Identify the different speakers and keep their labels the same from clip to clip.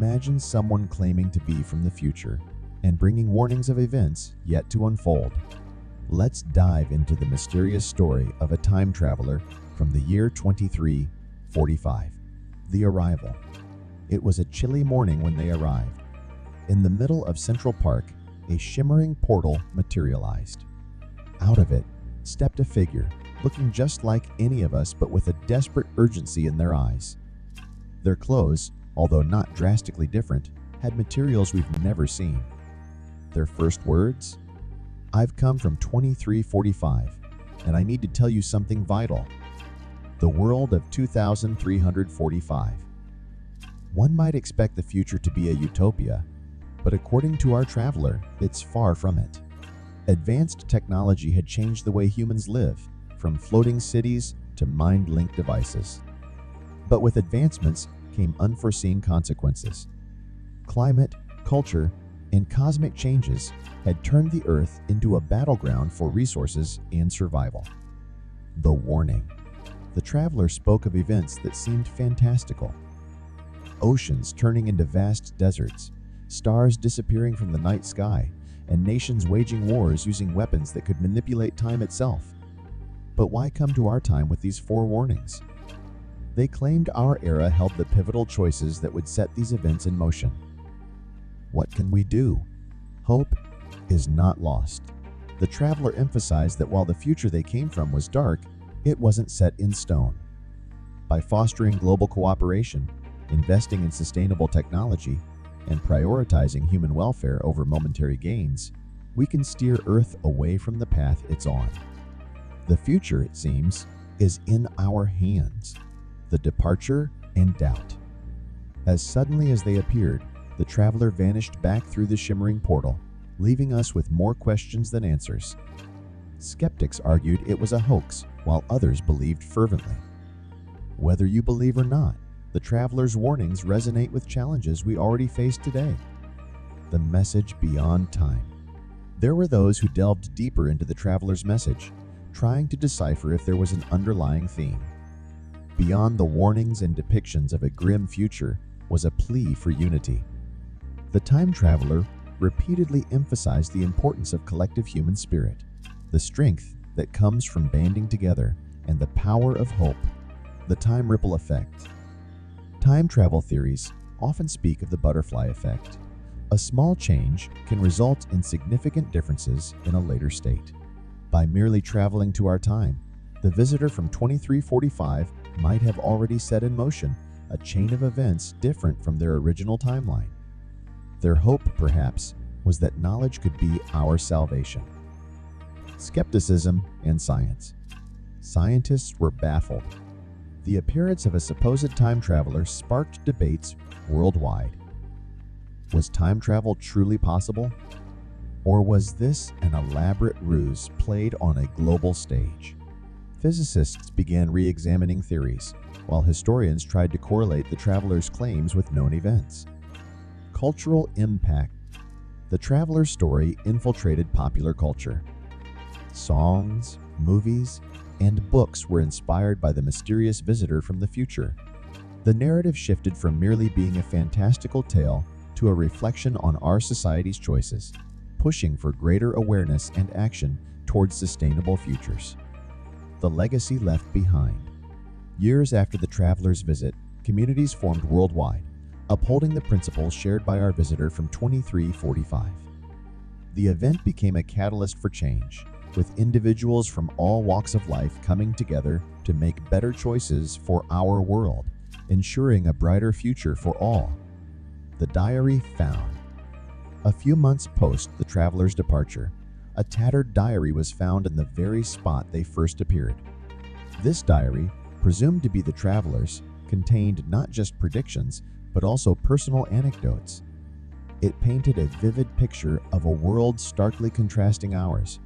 Speaker 1: Imagine someone claiming to be from the future and bringing warnings of events yet to unfold. Let's dive into the mysterious story of a time traveler from the year 2345. The arrival. It was a chilly morning when they arrived. In the middle of Central Park, a shimmering portal materialized. Out of it stepped a figure, looking just like any of us but with a desperate urgency in their eyes. Their clothes, although not drastically different, had materials we've never seen. Their first words? "I've come from 2345, and I need to tell you something vital. The world of 2345. One might expect the future to be a utopia, but according to our traveler, it's far from it. Advanced technology had changed the way humans live, from floating cities to mind-linked devices. But with advancements came unforeseen consequences. Climate, culture, and cosmic changes had turned the Earth into a battleground for resources and survival. The warning. The traveler spoke of events that seemed fantastical. Oceans turning into vast deserts, stars disappearing from the night sky, and nations waging wars using weapons that could manipulate time itself. But why come to our time with these forewarnings? They claimed our era held the pivotal choices that would set these events in motion. What can we do? Hope is not lost. The traveler emphasized that while the future they came from was dark, it wasn't set in stone. By fostering global cooperation, investing in sustainable technology, and prioritizing human welfare over momentary gains, we can steer Earth away from the path it's on. The future, it seems, is in our hands. The departure and doubt. As suddenly as they appeared, the traveler vanished back through the shimmering portal, leaving us with more questions than answers. Skeptics argued it was a hoax, while others believed fervently. Whether you believe or not, the traveler's warnings resonate with challenges we already face today. The message beyond time. There were those who delved deeper into the traveler's message, trying to decipher if there was an underlying theme. Beyond the warnings and depictions of a grim future was a plea for unity. The time traveler repeatedly emphasized the importance of collective human spirit, the strength that comes from banding together, and the power of hope. The time ripple effect. Time travel theories often speak of the butterfly effect. A small change can result in significant differences in a later state. By merely traveling to our time, the visitor from 2345 might have already set in motion a chain of events different from their original timeline. Their hope, perhaps, was that knowledge could be our salvation. Skepticism and science. Scientists were baffled. The appearance of a supposed time traveler sparked debates worldwide. Was time travel truly possible? Or was this an elaborate ruse played on a global stage? Physicists began re-examining theories, while historians tried to correlate the traveler's claims with known events. Cultural impact. The traveler's story infiltrated popular culture. Songs, movies, and books were inspired by the mysterious visitor from the future. The narrative shifted from merely being a fantastical tale to a reflection on our society's choices, pushing for greater awareness and action towards sustainable futures. The legacy left behind. Years after the traveler's visit, communities formed worldwide, upholding the principles shared by our visitor from 2345. The event became a catalyst for change, with individuals from all walks of life coming together to make better choices for our world, ensuring a brighter future for all. The diary found. A few months post the traveler's departure, a tattered diary was found in the very spot they first appeared. This diary, presumed to be the traveler's, contained not just predictions, but also personal anecdotes. It painted a vivid picture of a world starkly contrasting ours,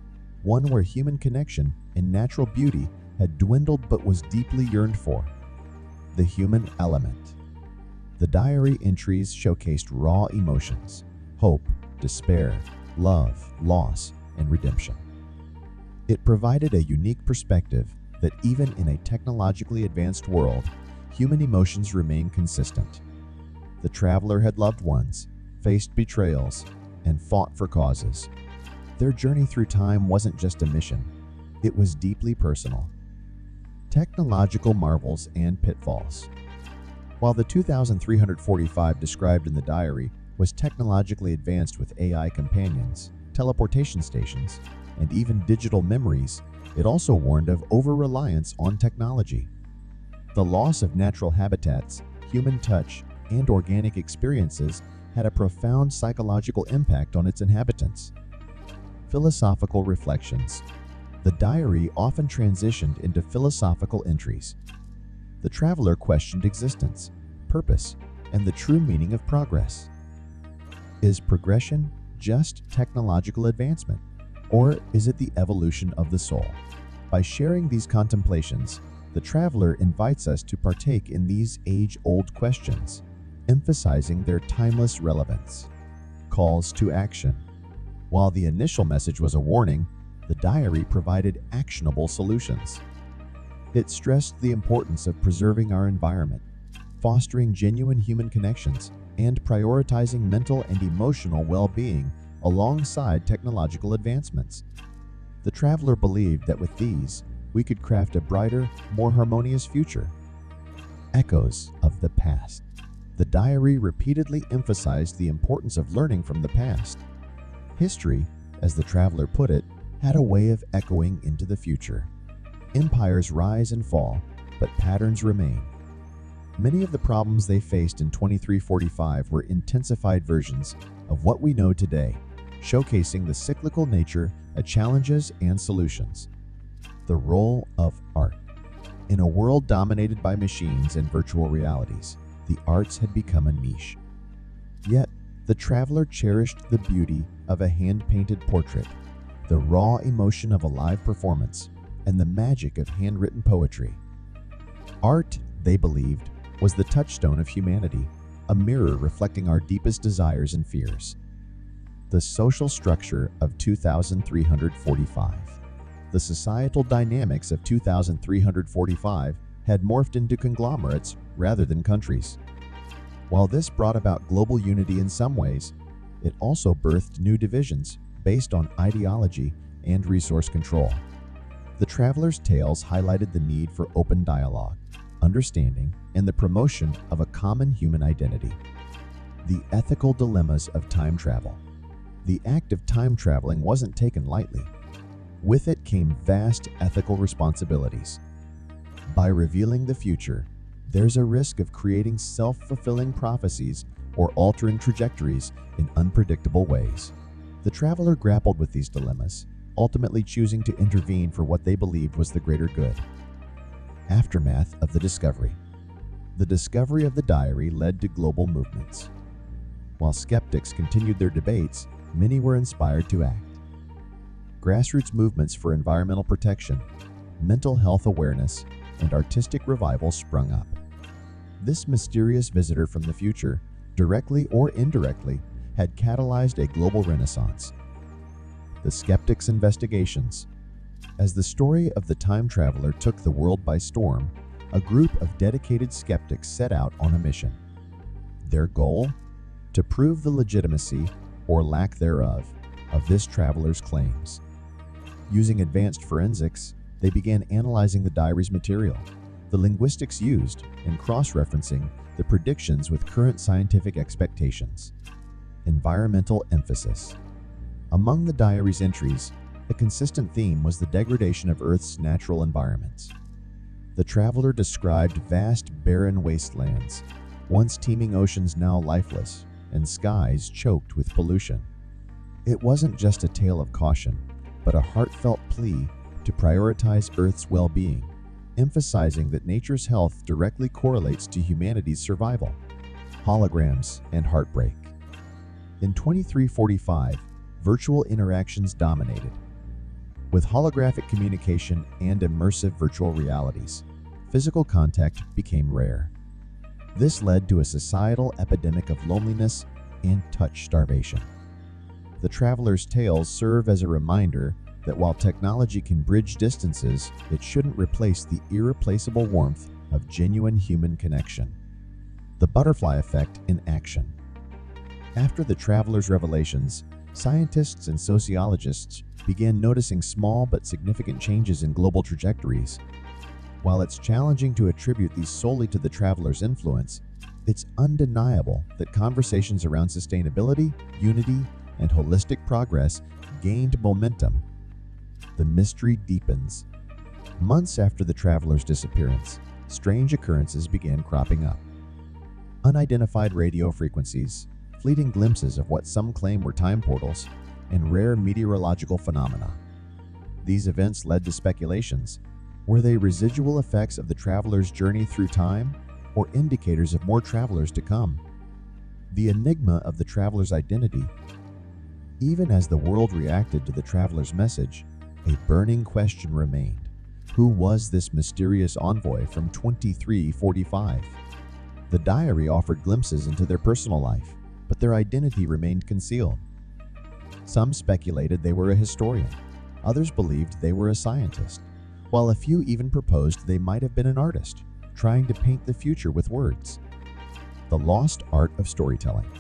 Speaker 1: one where human connection and natural beauty had dwindled but was deeply yearned for. The human element. The diary entries showcased raw emotions: hope, despair, love, loss, and redemption. It provided a unique perspective that even in a technologically advanced world, human emotions remain consistent. The traveler had loved ones, faced betrayals, and fought for causes. Their journey through time wasn't just a mission, it was deeply personal. Technological marvels and pitfalls. While the 2345 described in the diary was technologically advanced with AI companions, teleportation stations, and even digital memories, it also warned of over-reliance on technology. The loss of natural habitats, human touch, and organic experiences had a profound psychological impact on its inhabitants. Philosophical reflections. The diary often transitioned into philosophical entries. The traveler questioned existence, purpose, and the true meaning of progress. Is progression just technological advancement, or is it the evolution of the soul? By sharing these contemplations, the traveler invites us to partake in these age-old questions, emphasizing their timeless relevance. Calls to action. While the initial message was a warning, the diary provided actionable solutions. It stressed the importance of preserving our environment, fostering genuine human connections, and prioritizing mental and emotional well-being alongside technological advancements. The traveler believed that with these, we could craft a brighter, more harmonious future. Echoes of the past. The diary repeatedly emphasized the importance of learning from the past. History, as the traveler put it, had a way of echoing into the future. Empires rise and fall, but patterns remain. Many of the problems they faced in 2345 were intensified versions of what we know today, showcasing the cyclical nature of challenges and solutions. The role of art. In a world dominated by machines and virtual realities, the arts had become a niche. Yet, the traveler cherished the beauty of a hand-painted portrait, the raw emotion of a live performance, and the magic of handwritten poetry. Art, they believed, was the touchstone of humanity, a mirror reflecting our deepest desires and fears. The social structure of 2345. The societal dynamics of 2345 had morphed into conglomerates rather than countries. While this brought about global unity in some ways, it also birthed new divisions based on ideology and resource control. The traveler's tales highlighted the need for open dialogue, understanding, and the promotion of a common human identity. The ethical dilemmas of time travel. The act of time traveling wasn't taken lightly. With it came vast ethical responsibilities. By revealing the future, there's a risk of creating self-fulfilling prophecies or altering trajectories in unpredictable ways. The traveler grappled with these dilemmas, ultimately choosing to intervene for what they believed was the greater good. Aftermath of the discovery. The discovery of the diary led to global movements. While skeptics continued their debates, many were inspired to act. Grassroots movements for environmental protection, mental health awareness, and artistic revival sprung up. This mysterious visitor from the future, directly or indirectly, had catalyzed a global renaissance. The skeptics' investigations. As the story of the time traveler took the world by storm, a group of dedicated skeptics set out on a mission. Their goal? To prove the legitimacy, or lack thereof, of this traveler's claims. Using advanced forensics, they began analyzing the diary's material, the linguistics used, and cross-referencing the predictions with current scientific expectations. Environmental emphasis. Among the diary's entries, a consistent theme was the degradation of Earth's natural environments. The traveler described vast, barren wastelands, once teeming oceans now lifeless, and skies choked with pollution. It wasn't just a tale of caution, but a heartfelt plea to prioritize Earth's well-being, emphasizing that nature's health directly correlates to humanity's survival. Holograms and heartbreak. In 2345, virtual interactions dominated. With holographic communication and immersive virtual realities, physical contact became rare. This led to a societal epidemic of loneliness and touch starvation. The traveler's tales serve as a reminder that while technology can bridge distances, it shouldn't replace the irreplaceable warmth of genuine human connection. The butterfly effect in action. After the traveler's revelations, scientists and sociologists began noticing small but significant changes in global trajectories. While it's challenging to attribute these solely to the traveler's influence, it's undeniable that conversations around sustainability, unity, and holistic progress gained momentum. The mystery deepens. Months after the traveler's disappearance, strange occurrences began cropping up. Unidentified radio frequencies, fleeting glimpses of what some claim were time portals, and rare meteorological phenomena. These events led to speculations. Were they residual effects of the traveler's journey through time, or indicators of more travelers to come? The enigma of the traveler's identity. Even as the world reacted to the traveler's message, a burning question remained. Who was this mysterious envoy from 2345? The diary offered glimpses into their personal life, but their identity remained concealed. Some speculated they were a historian. Others believed they were a scientist, while a few even proposed they might have been an artist, trying to paint the future with words. The lost art of storytelling.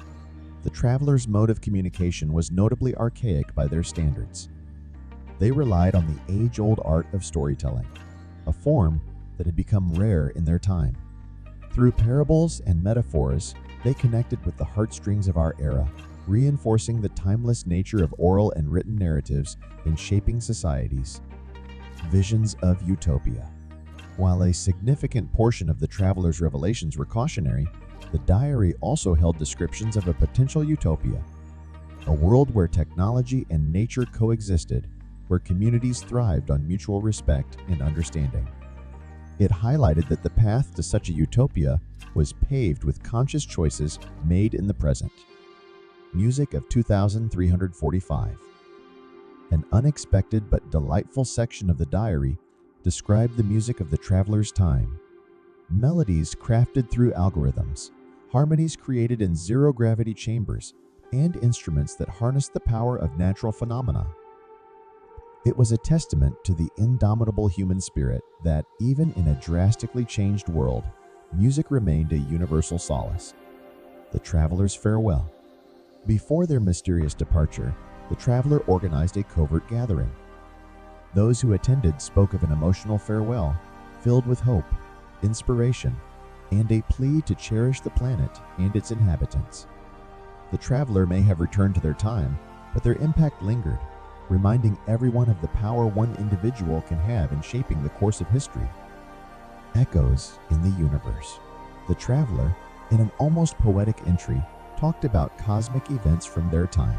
Speaker 1: The traveler's mode of communication was notably archaic by their standards. They relied on the age-old art of storytelling, a form that had become rare in their time. Through parables and metaphors, they connected with the heartstrings of our era, reinforcing the timeless nature of oral and written narratives in shaping societies. Visions of utopia. While a significant portion of the traveler's revelations were cautionary, the diary also held descriptions of a potential utopia, a world where technology and nature coexisted, where communities thrived on mutual respect and understanding. It highlighted that the path to such a utopia was paved with conscious choices made in the present. Music of 2345. An unexpected but delightful section of the diary described the music of the traveler's time. Melodies crafted through algorithms, harmonies created in zero-gravity chambers, and instruments that harnessed the power of natural phenomena. It was a testament to the indomitable human spirit that, even in a drastically changed world, music remained a universal solace. The traveler's farewell. Before their mysterious departure, the traveler organized a covert gathering. Those who attended spoke of an emotional farewell, filled with hope, inspiration, and a plea to cherish the planet and its inhabitants. The traveler may have returned to their time, but their impact lingered, reminding everyone of the power one individual can have in shaping the course of history. Echoes in the universe. The traveler, in an almost poetic entry, talked about cosmic events from their time.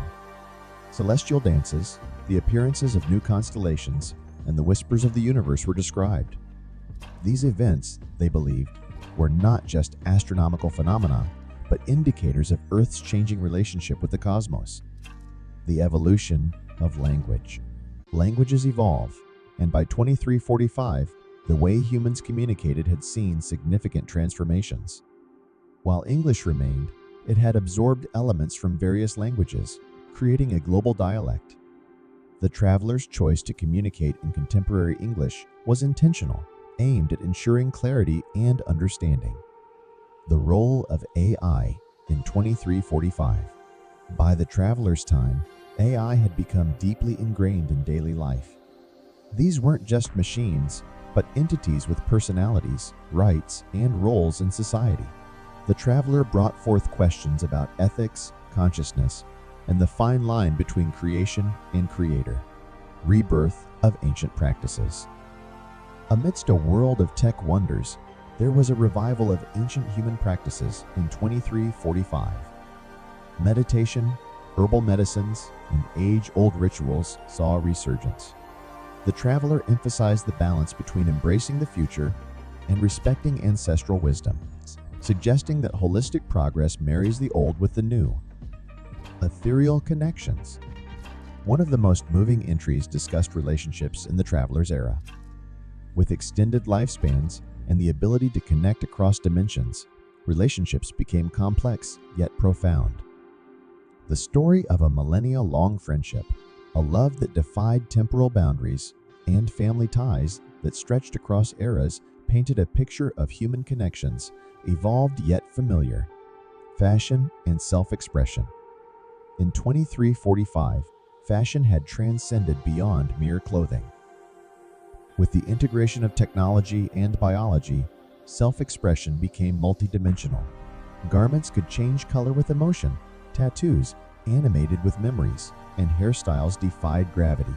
Speaker 1: Celestial dances, the appearances of new constellations, and the whispers of the universe were described. These events, they believed, were not just astronomical phenomena, but indicators of Earth's changing relationship with the cosmos. The evolution of language. Languages evolve, and by 2345, the way humans communicated had seen significant transformations. While English remained, it had absorbed elements from various languages, creating a global dialect. The traveler's choice to communicate in contemporary English was intentional, aimed at ensuring clarity and understanding. The role of AI in 2345. By the traveler's time, AI had become deeply ingrained in daily life. These weren't just machines, but entities with personalities, rights, and roles in society. The traveler brought forth questions about ethics, consciousness, and the fine line between creation and creator. Rebirth of ancient practices. Amidst a world of tech wonders, there was a revival of ancient human practices in 2345. Meditation, herbal medicines, and age-old rituals saw a resurgence. The traveler emphasized the balance between embracing the future and respecting ancestral wisdom, suggesting that holistic progress marries the old with the new. Ethereal connections. One of the most moving entries discussed relationships in the traveler's era. With extended lifespans and the ability to connect across dimensions, relationships became complex yet profound. The story of a millennia-long friendship, a love that defied temporal boundaries, and family ties that stretched across eras painted a picture of human connections, evolved yet familiar: fashion and self-expression. In 2345, fashion had transcended beyond mere clothing. With the integration of technology and biology, self-expression became multidimensional. Garments could change color with emotion, tattoos animated with memories, and hairstyles defied gravity.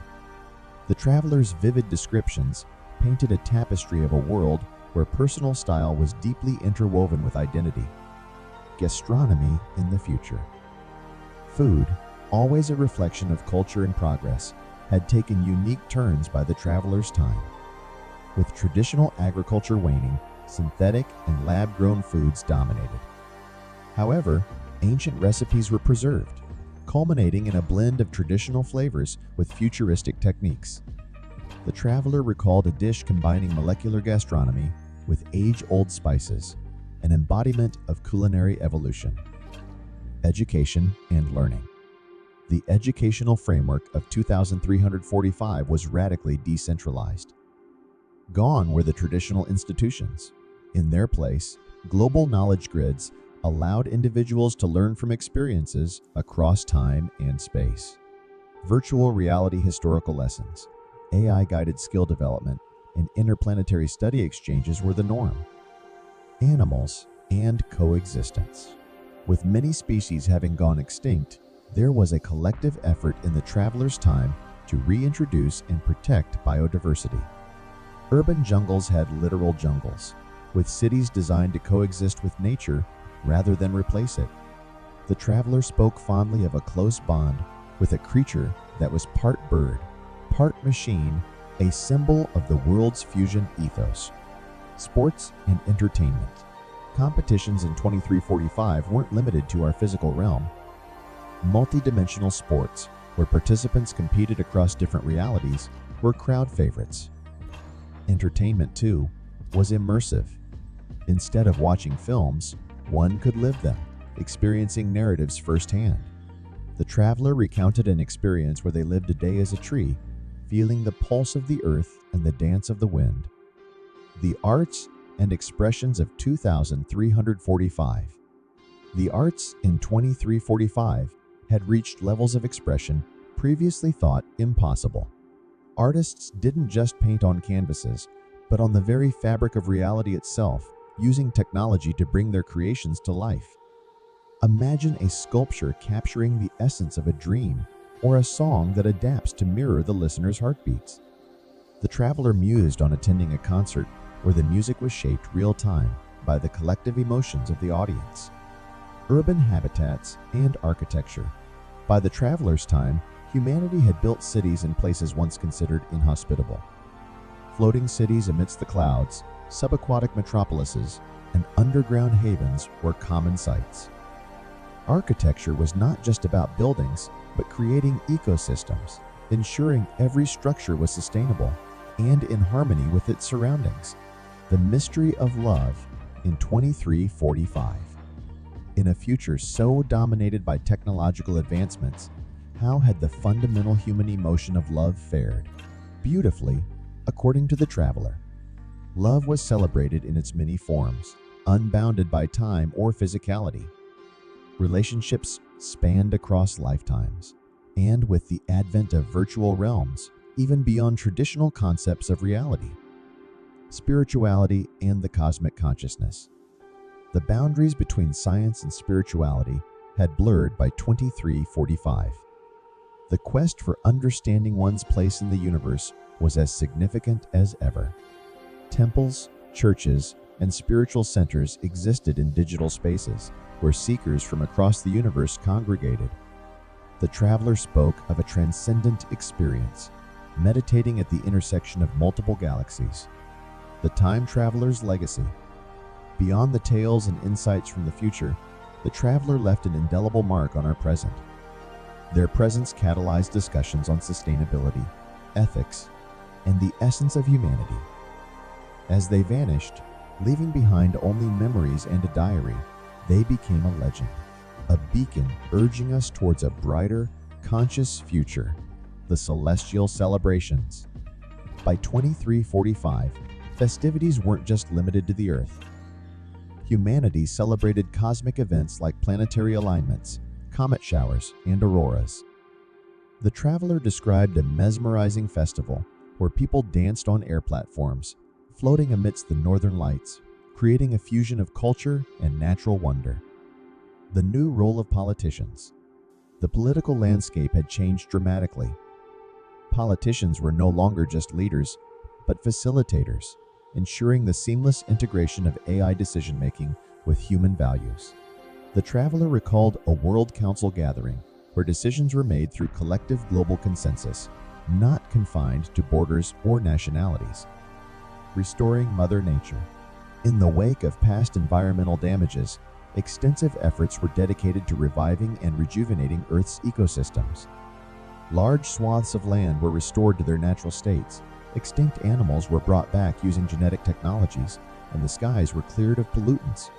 Speaker 1: The traveler's vivid descriptions painted a tapestry of a world where personal style was deeply interwoven with identity. Gastronomy in the future. Food, always a reflection of culture and progress, had taken unique turns by the traveler's time. With traditional agriculture waning, synthetic and lab-grown foods dominated. However, ancient recipes were preserved, culminating in a blend of traditional flavors with futuristic techniques. The traveler recalled a dish combining molecular gastronomy with age-old spices, an embodiment of culinary evolution. Education and learning. The educational framework of 2345 was radically decentralized. Gone were the traditional institutions. In their place, global knowledge grids allowed individuals to learn from experiences across time and space. Virtual reality historical lessons, AI-guided skill development, and interplanetary study exchanges were the norm. Animals and coexistence. With many species having gone extinct, there was a collective effort in the traveler's time to reintroduce and protect biodiversity. Urban jungles had literal jungles, with cities designed to coexist with nature rather than replace it. The traveler spoke fondly of a close bond with a creature that was part bird, part machine, a symbol of the world's fusion ethos. Sports and entertainment. Competitions in 2345 weren't limited to our physical realm. Multidimensional sports, where participants competed across different realities, were crowd favorites. Entertainment, too, was immersive. Instead of watching films, one could live them, experiencing narratives firsthand. The traveler recounted an experience where they lived a day as a tree, feeling the pulse of the earth and the dance of the wind. The arts and expressions of 2345. The arts in 2345 had reached levels of expression previously thought impossible. Artists didn't just paint on canvases, but on the very fabric of reality itself, using technology to bring their creations to life. Imagine a sculpture capturing the essence of a dream, or a song that adapts to mirror the listener's heartbeats. The traveler mused on attending a concert where the music was shaped real-time by the collective emotions of the audience. Urban habitats and architecture. By the traveler's time, humanity had built cities in places once considered inhospitable. Floating cities amidst the clouds, subaquatic metropolises, and underground havens were common sights. Architecture was not just about buildings, but creating ecosystems, ensuring every structure was sustainable and in harmony with its surroundings. The mystery of love in 2345. In a future so dominated by technological advancements, how had the fundamental human emotion of love fared? Beautifully, according to the traveler. Love was celebrated in its many forms, unbounded by time or physicality. Relationships spanned across lifetimes, and with the advent of virtual realms, even beyond traditional concepts of reality. Spirituality and the cosmic consciousness. The boundaries between science and spirituality had blurred by 2345. The quest for understanding one's place in the universe was as significant as ever. Temples, churches, and spiritual centers existed in digital spaces where seekers from across the universe congregated. The traveler spoke of a transcendent experience, meditating at the intersection of multiple galaxies. The time traveler's legacy. Beyond the tales and insights from the future, the traveler left an indelible mark on our present. Their presence catalyzed discussions on sustainability, ethics, and the essence of humanity. As they vanished, leaving behind only memories and a diary, they became a legend, a beacon urging us towards a brighter, conscious future, the celestial celebrations. By 2345, festivities weren't just limited to the earth. humanity celebrated cosmic events like planetary alignments, comet showers, and auroras. The traveler described a mesmerizing festival where people danced on air platforms, floating amidst the northern lights, creating a fusion of culture and natural wonder. The new role of politicians. The political landscape had changed dramatically. Politicians were no longer just leaders, but facilitators, ensuring the seamless integration of AI decision-making with human values. The traveler recalled a World Council gathering where decisions were made through collective global consensus, not confined to borders or nationalities. Restoring Mother Nature. In the wake of past environmental damages, extensive efforts were dedicated to reviving and rejuvenating Earth's ecosystems. Large swaths of land were restored to their natural states, extinct animals were brought back using genetic technologies, and the skies were cleared of pollutants.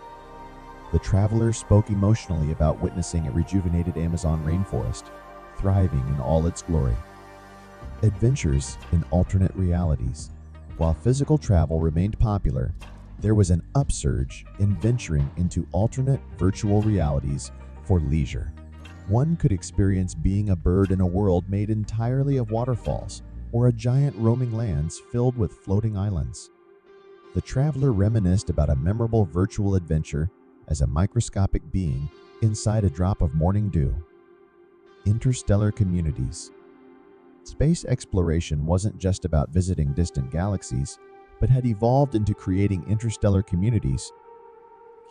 Speaker 1: The traveler spoke emotionally about witnessing a rejuvenated Amazon rainforest, thriving in all its glory. Adventures in alternate realities. While physical travel remained popular, there was an upsurge in venturing into alternate virtual realities for leisure. One could experience being a bird in a world made entirely of waterfalls, or a giant roaming lands filled with floating islands. The traveler reminisced about a memorable virtual adventure as a microscopic being inside a drop of morning dew. Interstellar communities. Space exploration wasn't just about visiting distant galaxies, but had evolved into creating interstellar communities.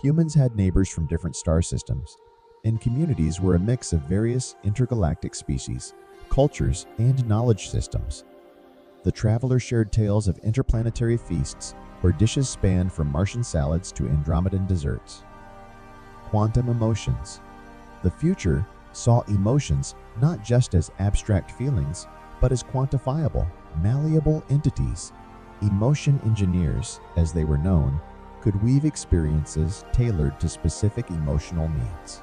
Speaker 1: Humans had neighbors from different star systems, and communities were a mix of various intergalactic species, cultures, and knowledge systems. The traveler shared tales of interplanetary feasts where dishes spanned from Martian salads to Andromedan desserts. Quantum emotions. The future saw emotions not just as abstract feelings, but as quantifiable, malleable entities. Emotion engineers, as they were known, could weave experiences tailored to specific emotional needs.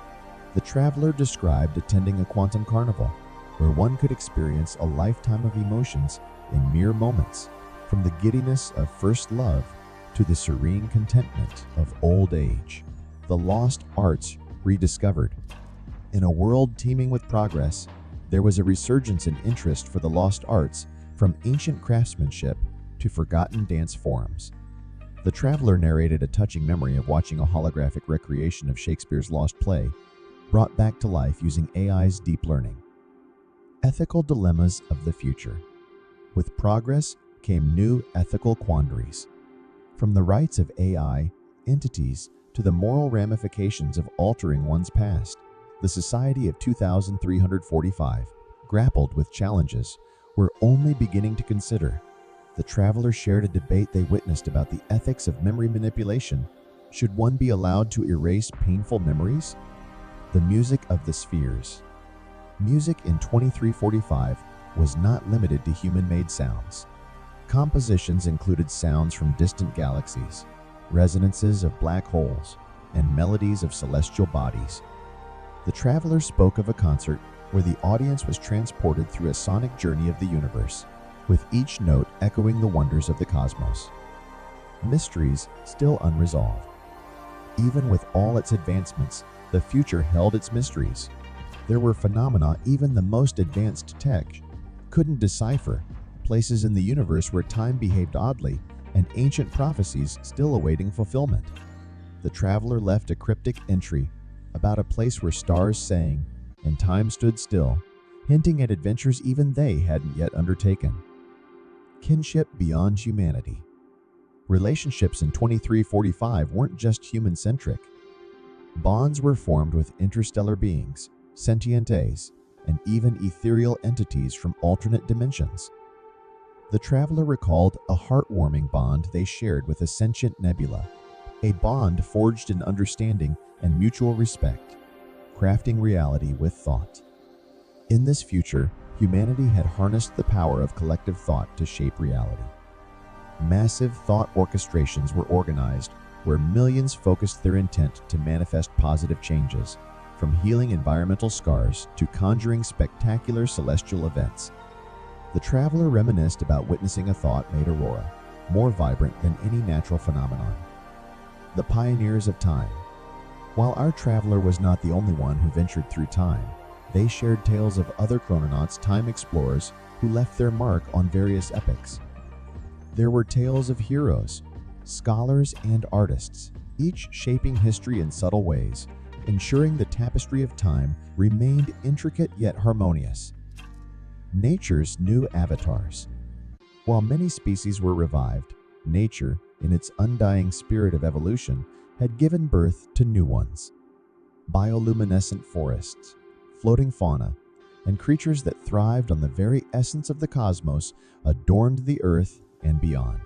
Speaker 1: The traveler described attending a quantum carnival, where one could experience a lifetime of emotions in mere moments, from the giddiness of first love to the serene contentment of old age. The lost arts rediscovered. In a world teeming with progress, there was a resurgence in interest for the lost arts, from ancient craftsmanship to forgotten dance forms. The traveler narrated a touching memory of watching a holographic recreation of Shakespeare's lost play, brought back to life using AI's deep learning. Ethical dilemmas of the future. With progress came new ethical quandaries. From the rights of AI entities to the moral ramifications of altering one's past, the Society of 2345 grappled with challenges we're only beginning to consider. The traveler shared a debate they witnessed about the ethics of memory manipulation. Should one be allowed to erase painful memories? The music of the spheres. Music in 2345 was not limited to human-made sounds. Compositions included sounds from distant galaxies, resonances of black holes, and melodies of celestial bodies. The traveler spoke of a concert where the audience was transported through a sonic journey of the universe, with each note echoing the wonders of the cosmos. Mysteries still unresolved. Even with all its advancements, the future held its mysteries. There were phenomena even the most advanced tech couldn't decipher, places in the universe where time behaved oddly, and ancient prophecies still awaiting fulfillment. The traveler left a cryptic entry about a place where stars sang and time stood still, hinting at adventures even they hadn't yet undertaken. Kinship beyond humanity. Relationships in 2345 weren't just human-centric. Bonds were formed with interstellar beings, sentient A's, and even ethereal entities from alternate dimensions. The traveler recalled a heartwarming bond they shared with a sentient nebula, a bond forged in understanding and mutual respect, crafting reality with thought. In this future, humanity had harnessed the power of collective thought to shape reality. Massive thought orchestrations were organized where millions focused their intent to manifest positive changes, from healing environmental scars to conjuring spectacular celestial events. The traveler reminisced about witnessing a thought-made aurora, more vibrant than any natural phenomenon. the pioneers of time. While our traveler was not the only one who ventured through time, they shared tales of other chrononauts, time explorers, who left their mark on various epochs. There were tales of heroes, scholars, and artists, each shaping history in subtle ways, ensuring the tapestry of time remained intricate yet harmonious. Nature's new avatars. While many species were revived, nature, in its undying spirit of evolution, had given birth to new ones. Bioluminescent forests, floating fauna, and creatures that thrived on the very essence of the cosmos adorned the earth and beyond.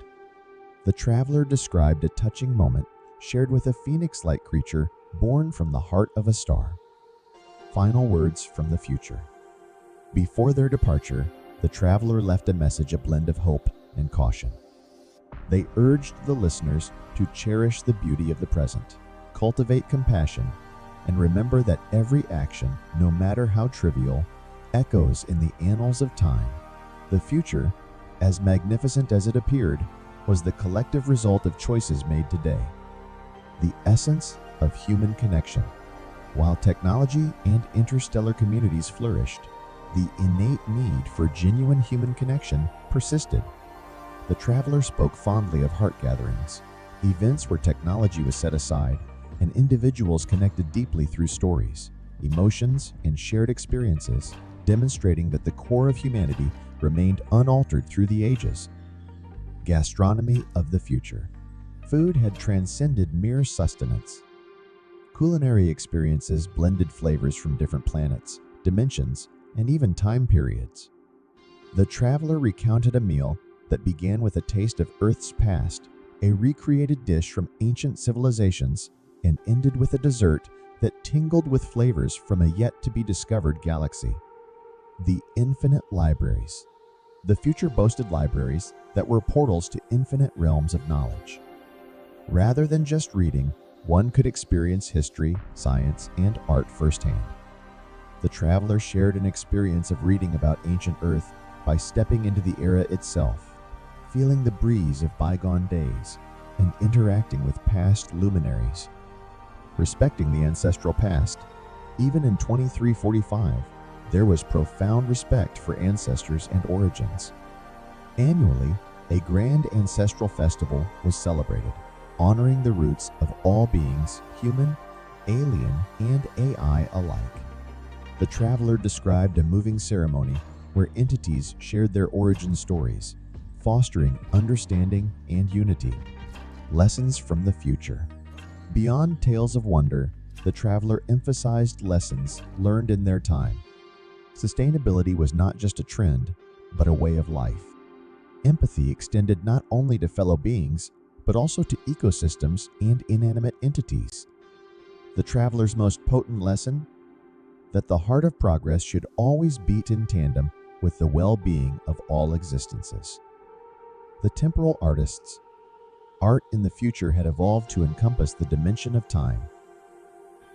Speaker 1: The traveler described a touching moment shared with a phoenix-like creature born from the heart of a star. Final words from the future. Before their departure, the traveler left a message, a blend of hope and caution. They urged the listeners to cherish the beauty of the present, cultivate compassion, and remember that every action, no matter how trivial, echoes in the annals of time. The future, as magnificent as it appeared, was the collective result of choices made today. The essence of human connection. While technology and interstellar communities flourished, the innate need for genuine human connection persisted. The traveler spoke fondly of heart gatherings, events where technology was set aside and individuals connected deeply through stories, emotions, and shared experiences, demonstrating that the core of humanity remained unaltered through the ages. Gastronomy of the future. Food had transcended mere sustenance. Culinary experiences blended flavors from different planets, dimensions, and even time periods. The traveler recounted a meal that began with a taste of Earth's past, a recreated dish from ancient civilizations, and ended with a dessert that tingled with flavors from a yet-to-be-discovered galaxy. The infinite libraries. The future boasted libraries that were portals to infinite realms of knowledge. Rather than just reading, one could experience history, science, and art firsthand. The traveler shared an experience of reading about ancient Earth by stepping into the era itself, feeling the breeze of bygone days, and interacting with past luminaries. Respecting the ancestral past, even in 2345, there was profound respect for ancestors and origins. Annually, a grand ancestral festival was celebrated, honoring the roots of all beings, human, alien, and AI alike. The traveler described a moving ceremony where entities shared their origin stories, fostering understanding and unity. Lessons from the future. Beyond tales of wonder, the traveler emphasized lessons learned in their time. Sustainability was not just a trend, but a way of life. Empathy extended not only to fellow beings, but also to ecosystems and inanimate entities. The traveler's most potent lesson? That the heart of progress should always beat in tandem with the well-being of all existences. The temporal artists. Art in the future had evolved to encompass the dimension of time.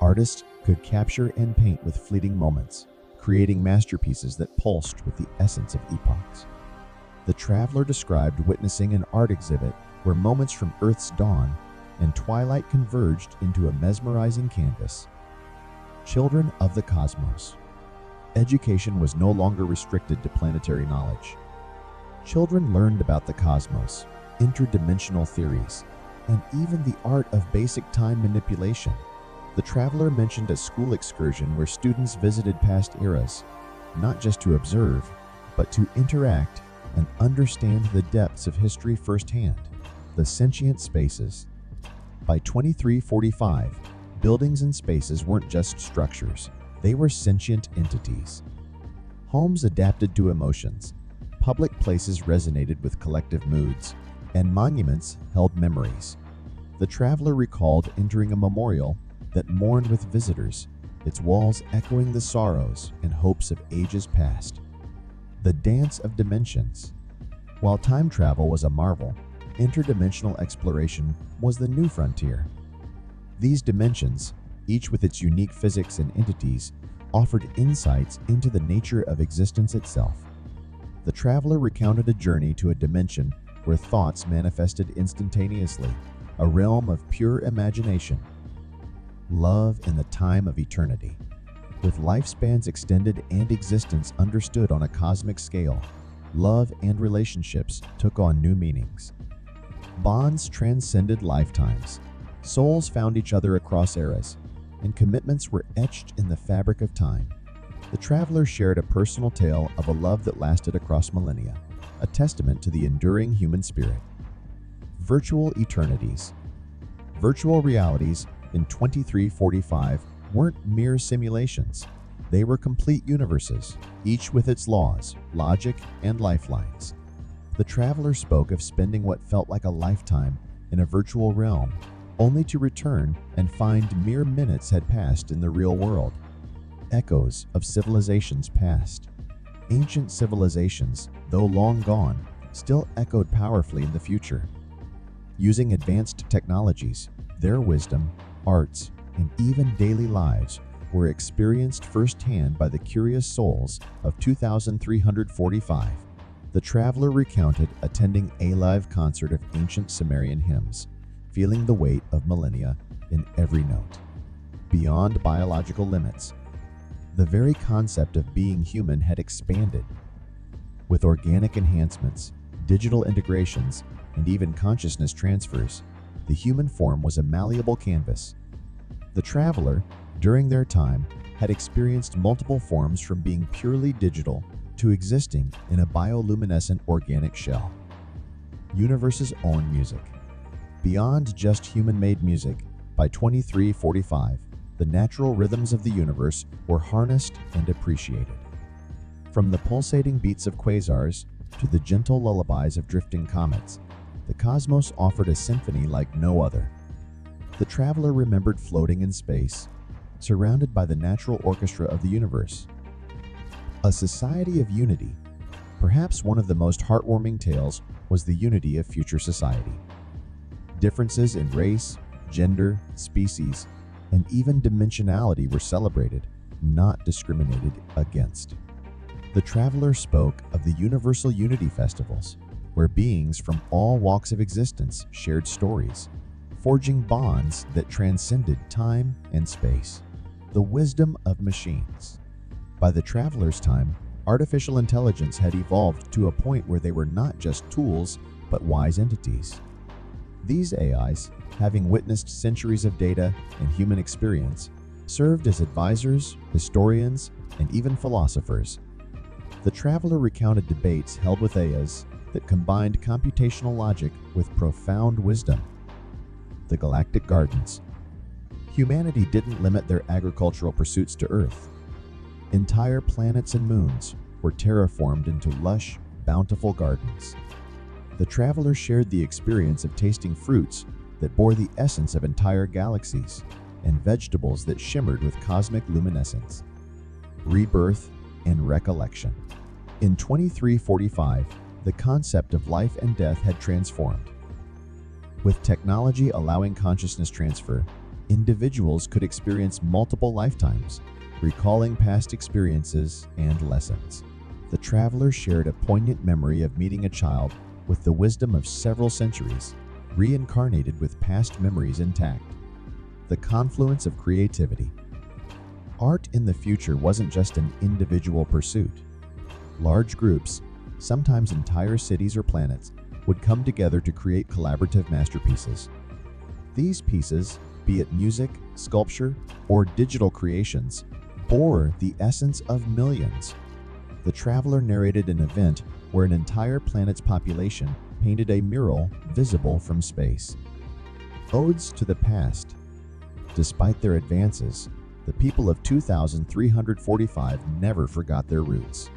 Speaker 1: Artists could capture and paint with fleeting moments, creating masterpieces that pulsed with the essence of epochs. The traveler described witnessing an art exhibit where moments from Earth's dawn and twilight converged into a mesmerizing canvas. Children of the cosmos. Education was no longer restricted to planetary knowledge. Children learned about the cosmos, interdimensional theories, and even the art of basic time manipulation. The traveler mentioned a school excursion where students visited past eras, not just to observe, but to interact and understand the depths of history firsthand. The sentient spaces. By 2345, buildings and spaces weren't just structures, they were sentient entities. Homes adapted to emotions, public places resonated with collective moods, and monuments held memories. The traveler recalled entering a memorial that mourned with visitors, its walls echoing the sorrows and hopes of ages past. The dance of dimensions. While time travel was a marvel, interdimensional exploration was the new frontier. These dimensions, each with its unique physics and entities, offered insights into the nature of existence itself. The traveler recounted a journey to a dimension where thoughts manifested instantaneously, a realm of pure imagination. Love in the time of eternity. With lifespans extended and existence understood on a cosmic scale, love and relationships took on new meanings. Bonds transcended lifetimes. Souls found each other across eras, and commitments were etched in the fabric of time. The traveler shared a personal tale of a love that lasted across millennia, a testament to the enduring human spirit. Virtual eternities. Virtual realities in 2345 weren't mere simulations. They were complete universes, each with its laws, logic, and lifelines. The traveler spoke of spending what felt like a lifetime in a virtual realm, only to return and find mere minutes had passed in the real world. Echoes of civilizations past. Ancient civilizations, though long gone, still echoed powerfully in the future. Using advanced technologies, their wisdom, arts, and even daily lives were experienced firsthand by the curious souls of 2345. The traveler recounted attending a live concert of ancient Sumerian hymns, feeling the weight of millennia in every note. Beyond biological limits, the very concept of being human had expanded. With organic enhancements, digital integrations, and even consciousness transfers, the human form was a malleable canvas. The traveler, during their time, had experienced multiple forms from being purely digital to existing in a bioluminescent organic shell. Universe's own music. Beyond just human-made music, by 2345, the natural rhythms of the universe were harnessed and appreciated. From the pulsating beats of quasars to the gentle lullabies of drifting comets, the cosmos offered a symphony like no other. The traveler remembered floating in space, surrounded by the natural orchestra of the universe. A society of unity. Perhaps one of the most heartwarming tales was the unity of future society. Differences in race, gender, species, and even dimensionality were celebrated, not discriminated against. The traveler spoke of the universal unity festivals, where beings from all walks of existence shared stories, forging bonds that transcended time and space. The wisdom of machines. By the traveler's time, artificial intelligence had evolved to a point where they were not just tools, but wise entities. These AIs, having witnessed centuries of data and human experience, served as advisors, historians, and even philosophers. The traveler recounted debates held with AIs that combined computational logic with profound wisdom. The galactic gardens. Humanity didn't limit their agricultural pursuits to Earth. Entire planets and moons were terraformed into lush, bountiful gardens. The traveler shared the experience of tasting fruits that bore the essence of entire galaxies and vegetables that shimmered with cosmic luminescence. Rebirth and recollection. In 2345, the concept of life and death had transformed. With technology allowing consciousness transfer, individuals could experience multiple lifetimes, recalling past experiences and lessons. The traveler shared a poignant memory of meeting a child with the wisdom of several centuries, reincarnated with past memories intact. The confluence of creativity. Art in the future wasn't just an individual pursuit. Large groups, sometimes entire cities or planets, would come together to create collaborative masterpieces. These pieces, be it music, sculpture, or digital creations, bore the essence of millions. The traveler narrated an event where an entire planet's population painted a mural visible from space. Odes to the past. Despite their advances, the people of 2345 never forgot their roots.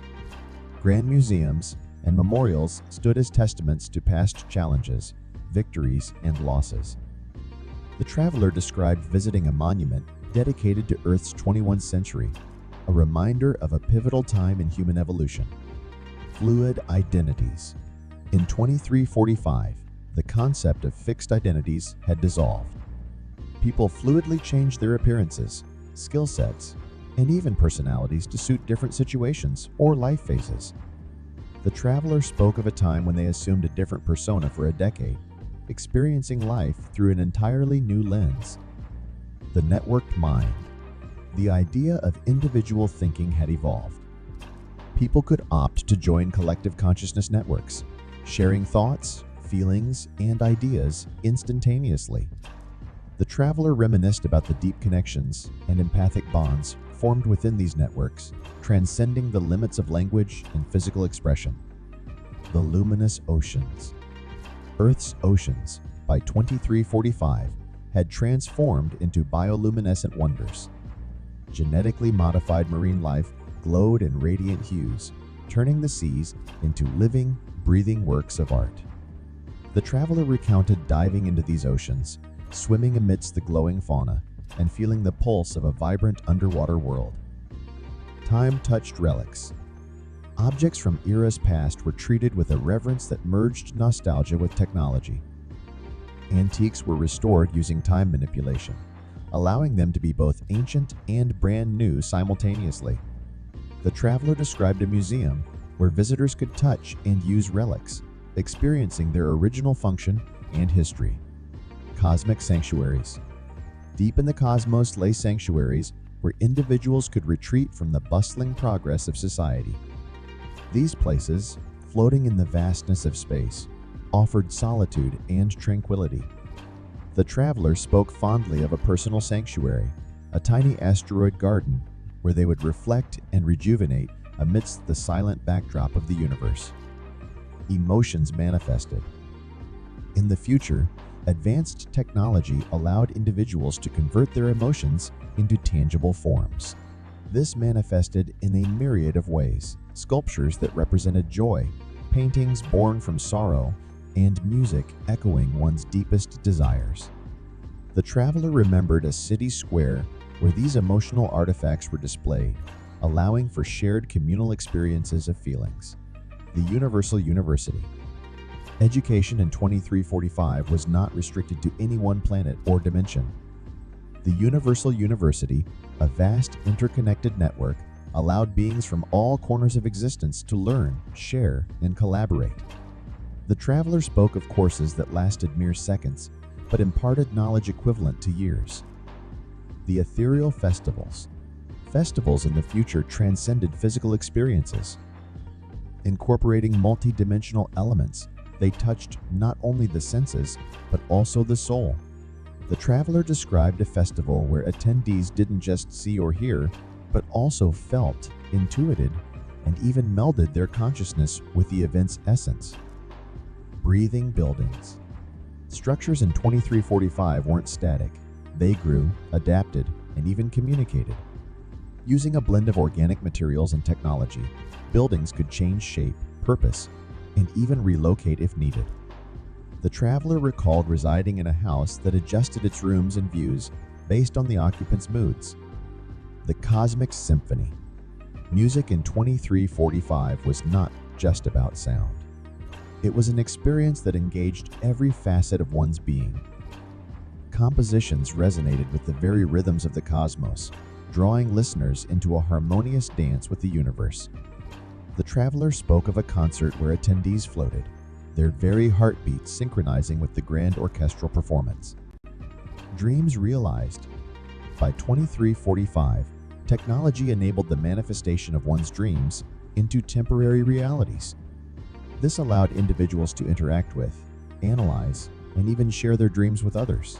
Speaker 1: Grand museums and memorials stood as testaments to past challenges, victories, and losses. The traveler described visiting a monument dedicated to Earth's 21st century, a reminder of a pivotal time in human evolution. Fluid identities. In 2345, the concept of fixed identities had dissolved. People fluidly changed their appearances, skill sets, and even personalities to suit different situations or life phases. The traveler spoke of a time when they assumed a different persona for a decade, experiencing life through an entirely new lens. The networked mind. The idea of individual thinking had evolved. People could opt to join collective consciousness networks, sharing thoughts, feelings, and ideas instantaneously. The traveler reminisced about the deep connections and empathic bonds formed within these networks, transcending the limits of language and physical expression. The luminous oceans. Earth's oceans, by 2345, had transformed into bioluminescent wonders. Genetically modified marine life glowed in radiant hues, turning the seas into living, breathing works of art. The traveler recounted diving into these oceans, swimming amidst the glowing fauna, and feeling the pulse of a vibrant underwater world. Time-touched relics. Objects from eras past were treated with a reverence that merged nostalgia with technology. Antiques were restored using time manipulation, allowing them to be both ancient and brand new simultaneously. The traveler described a museum where visitors could touch and use relics, experiencing their original function and history. Cosmic sanctuaries. Deep in the cosmos lay sanctuaries where individuals could retreat from the bustling progress of society. These places, floating in the vastness of space, offered solitude and tranquility. The traveler spoke fondly of a personal sanctuary, a tiny asteroid garden where they would reflect and rejuvenate amidst the silent backdrop of the universe. Emotions manifested. In the future, advanced technology allowed individuals to convert their emotions into tangible forms. This manifested in a myriad of ways: sculptures that represented joy, paintings born from sorrow, and music echoing one's deepest desires. The traveler remembered a city square where these emotional artifacts were displayed, allowing for shared communal experiences of feelings. The Universal University. Education in 2345 was not restricted to any one planet or dimension. The Universal University, a vast interconnected network, allowed beings from all corners of existence to learn, share, and collaborate. The traveler spoke of courses that lasted mere seconds, but imparted knowledge equivalent to years. The ethereal festivals. Festivals in the future transcended physical experiences. Incorporating multi-dimensional elements, they touched not only the senses, but also the soul. The traveler described a festival where attendees didn't just see or hear, but also felt, intuited, and even melded their consciousness with the event's essence. Breathing buildings. Structures in 2345 weren't static. They grew, adapted, and even communicated. Using a blend of organic materials and technology, buildings could change shape, purpose, and even relocate if needed. The traveler recalled residing in a house that adjusted its rooms and views based on the occupant's moods. The Cosmic Symphony. Music in 2345 was not just about sound. It was an experience that engaged every facet of one's being. Compositions resonated with the very rhythms of the cosmos, drawing listeners into a harmonious dance with the universe. The traveler spoke of a concert where attendees floated, their very heartbeats synchronizing with the grand orchestral performance. Dreams realized. By 2345, technology enabled the manifestation of one's dreams into temporary realities. This allowed individuals to interact with, analyze, and even share their dreams with others.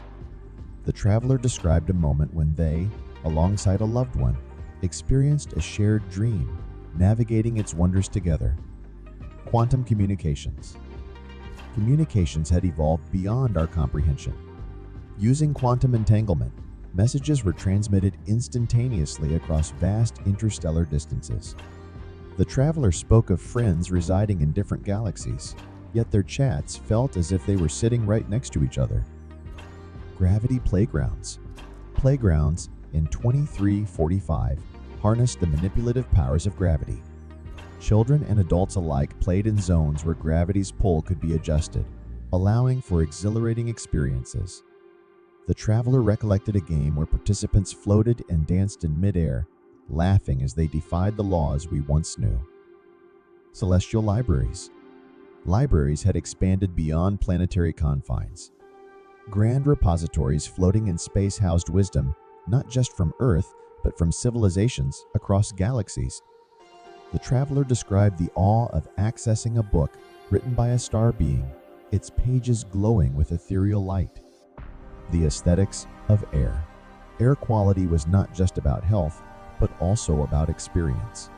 Speaker 1: The traveler described a moment when they, alongside a loved one, experienced a shared dream, navigating its wonders together. Quantum communications. Communications had evolved beyond our comprehension. Using quantum entanglement, messages were transmitted instantaneously across vast interstellar distances. The traveler spoke of friends residing in different galaxies, yet their chats felt as if they were sitting right next to each other. Gravity playgrounds. Playgrounds in 2345 harnessed the manipulative powers of gravity. Children and adults alike played in zones where gravity's pull could be adjusted, allowing for exhilarating experiences. The traveler recollected a game where participants floated and danced in midair, laughing as they defied the laws we once knew. Celestial libraries. Libraries had expanded beyond planetary confines. Grand repositories floating in space housed wisdom, not just from Earth, but from civilizations across galaxies. The traveler described the awe of accessing a book written by a star being, its pages glowing with ethereal light. The aesthetics of air. Air quality was not just about health, but also about experience.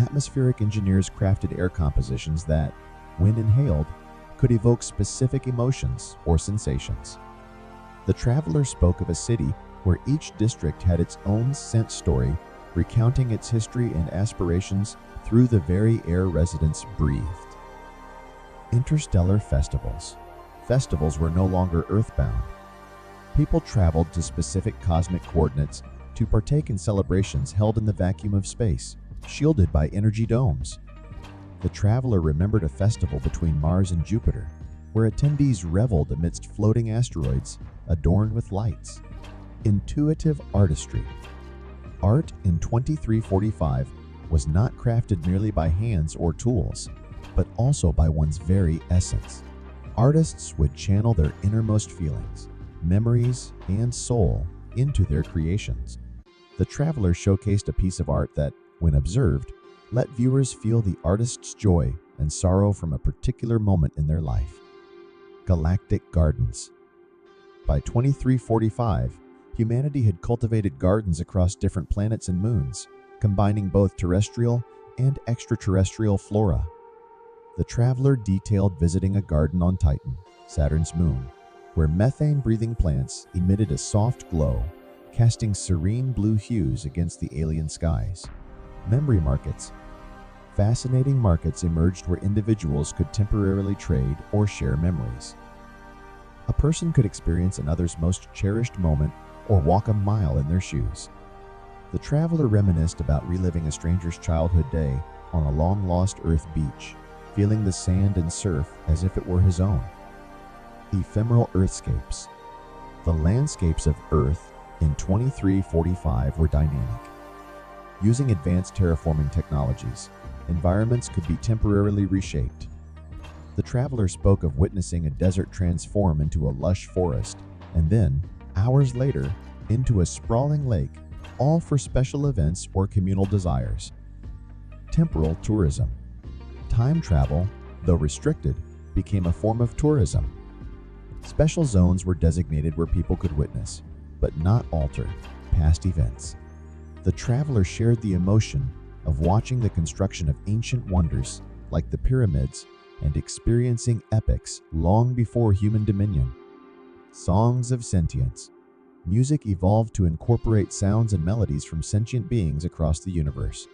Speaker 1: Atmospheric engineers crafted air compositions that, when inhaled, could evoke specific emotions or sensations. The traveler spoke of a city where each district had its own scent story, recounting its history and aspirations through the very air residents breathed. Interstellar festivals. Festivals were no longer earthbound. People traveled to specific cosmic coordinates to partake in celebrations held in the vacuum of space, shielded by energy domes. The traveler remembered a festival between Mars and Jupiter, where attendees reveled amidst floating asteroids adorned with lights. Intuitive artistry. Art in 2345 was not crafted merely by hands or tools, but also by one's very essence. Artists would channel their innermost feelings, memories, and soul into their creations. The traveler showcased a piece of art that, when observed, let viewers feel the artist's joy and sorrow from a particular moment in their life. Galactic gardens. By 2345, humanity had cultivated gardens across different planets and moons, combining both terrestrial and extraterrestrial flora. The traveler detailed visiting a garden on Titan, Saturn's moon, where methane-breathing plants emitted a soft glow, casting serene blue hues against the alien skies. Memory markets. Fascinating markets emerged where individuals could temporarily trade or share memories. A person could experience another's most cherished moment or walk a mile in their shoes. The traveler reminisced about reliving a stranger's childhood day on a long-lost Earth beach, feeling the sand and surf as if it were his own. Ephemeral Earthscapes. The landscapes of Earth in 2345 were dynamic. Using advanced terraforming technologies, environments could be temporarily reshaped. The traveler spoke of witnessing a desert transform into a lush forest, and then, hours later, into a sprawling lake, all for special events or communal desires. Temporal tourism. Time travel, though restricted, became a form of tourism. Special zones were designated where people could witness, but not alter, past events. The traveler shared the emotion of watching the construction of ancient wonders like the pyramids and experiencing epics long before human dominion. Songs of sentience. Music evolved to incorporate sounds and melodies from sentient beings across the universe.